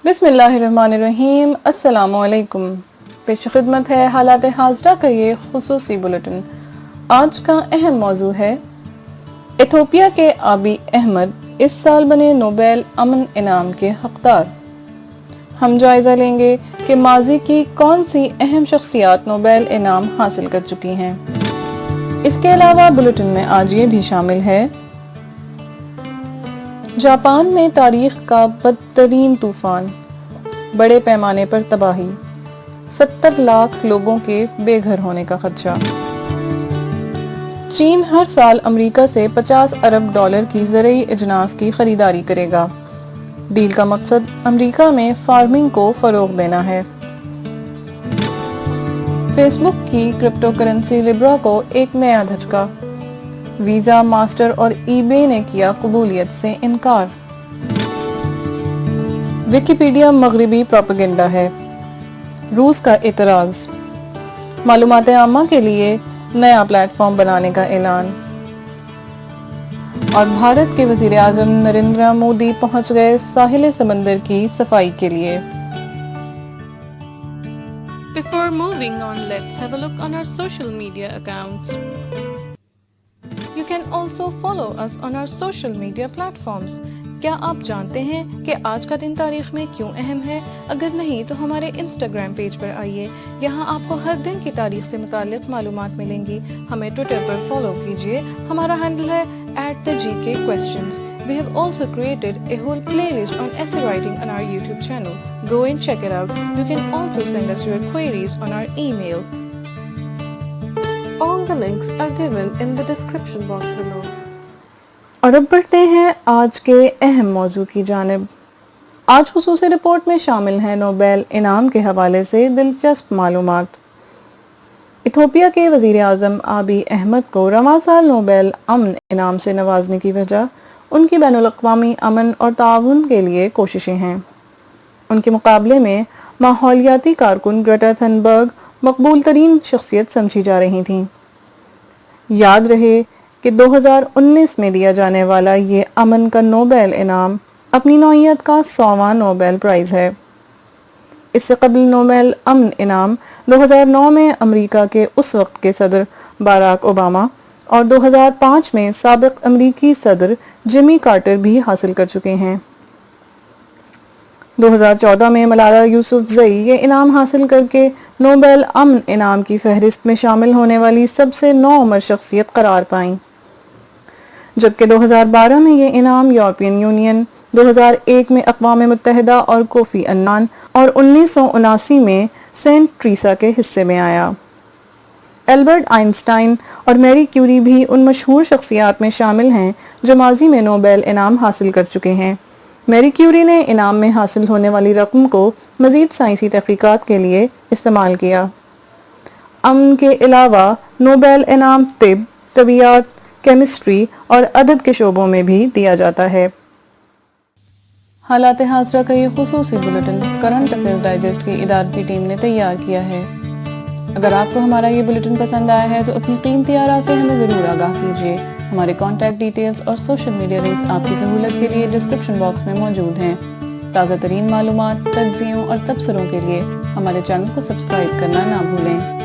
بسم اللہ الرحمن الرحیم۔ السلام علیکم۔ پیش خدمت ہے حالات حاضرہ کا یہ خصوصی بلیٹن۔ آج کا اہم موضوع ہے ایتھوپیا کے آبی احمد اس سال بنے نوبیل امن انعام کے حقدار۔ ہم جائزہ لیں گے کہ ماضی کی کون سی اہم شخصیات نوبیل انعام حاصل کر چکی ہیں۔ اس کے علاوہ بلیٹن میں آج یہ بھی شامل ہے جاپان میں تاریخ کا بدترین طوفان، بڑے پیمانے پر تباہی، 70 لاکھ لوگوں کے بے گھر ہونے کا خدشہ۔ چین ہر سال امریکہ سے $50 ارب کی زرعی اجناس کی خریداری کرے گا۔ ڈیل کا مقصد امریکہ میں فارمنگ کو فروغ دینا ہے۔ فیس بک کی کرپٹو کرنسی لیبرا کو ایک نیا دھچکا، ویزا، ماسٹر اور ای بے نے کیا قبولیت سے انکار۔ ویکیپیڈیا مغربی پروپیگنڈا ہے، روس کا اعتراض۔ معلومات عامہ کے لیے نیا پلیٹ فارم بنانے کا اعلان۔ اور بھارت کے وزیر اعظم نریندر مودی پہنچ گئے ساحل سمندر کی صفائی کے لیے۔ Before moving on, let's have a look on our social media accounts. You can also follow us on our social media platforms. کیا آپ جانتے ہیں کہ آج کا دن تاریخ میں کیوں اہم ہے؟ اگر نہیں تو ہمارے انسٹاگرام پیج پر آئیے، یہاں آپ کو ہر دن کی تاریخ سے متعلق معلومات ملیں گی۔ ہمیں ٹویٹر پر فالو کیجیے، ہمارا ہینڈل ہے @thegkquestions. We have also created a whole playlist on essay writing on our YouTube channel. Go and check it out. You can also send us your queries on our email. All the links are given in the description box below. اور اب بڑھتے ہیں آج کے اہم موضوع کی جانب۔ آج خصوصی رپورٹ میں شامل ہیں نوبیل انعام کے حوالے سے دلچسپ معلومات۔ ایتھوپیا کے وزیر اعظم آبی احمد کو رواں سال نوبیل امن انعام سے نوازنے کی وجہ ان کی بین الاقوامی امن اور تعاون کے لیے کوششیں ہیں۔ ان کے مقابلے میں ماحولیاتی کارکن گریٹا تھنبرگ مقبول ترین شخصیت سمجھی جا رہی تھیں۔ یاد رہے کہ 2019 میں دیا جانے والا یہ امن کا نوبیل انعام اپنی نوعیت کا 100واں نوبیل پرائز ہے۔ اس سے قبل نوبیل امن انعام 2009 میں امریکہ کے اس وقت کے صدر باراک اوباما اور 2005 میں سابق امریکی صدر جمی کارٹر بھی حاصل کر چکے ہیں۔ 2014 میں ملالہ یوسفزئی یہ انعام حاصل کر کے نوبیل امن انعام کی فہرست میں شامل ہونے والی سب سے نوعمر شخصیت قرار پائیں، جبکہ 2012 میں یہ انعام یورپین یونین، 2001 میں اقوام متحدہ اور کوفی عنان اور 1979 میں سینٹ ٹریسا کے حصے میں آیا۔ البرٹ آئنسٹائن اور میری کیوری بھی ان مشہور شخصیات میں شامل ہیں جو ماضی میں نوبیل انعام حاصل کر چکے ہیں۔ میری کیوری نے انعام میں حاصل ہونے والی رقم کو مزید سائنسی تحقیقات کے لیے استعمال کیا۔ امن کے علاوہ نوبیل انعام طب، طبیعیات، کیمسٹری اور ادب کے شعبوں میں بھی دیا جاتا ہے۔ حالات حاضرہ کا یہ خصوصی بلیٹن کرنٹ افیئرز ڈائجسٹ کی ادارتی ٹیم نے تیار کیا ہے۔ اگر آپ کو ہمارا یہ بلیٹن پسند آیا ہے تو اپنی قیمتی آراء سے ہمیں ضرور آگاہ کیجیے۔ ہمارے کانٹیکٹ ڈیٹیلز اور سوشل میڈیا لنکس آپ کی سہولت کے لیے ڈسکرپشن باکس میں موجود ہیں۔ تازہ ترین معلومات، تجزیوں اور تبصروں کے لیے ہمارے چینل کو سبسکرائب کرنا نہ بھولیں۔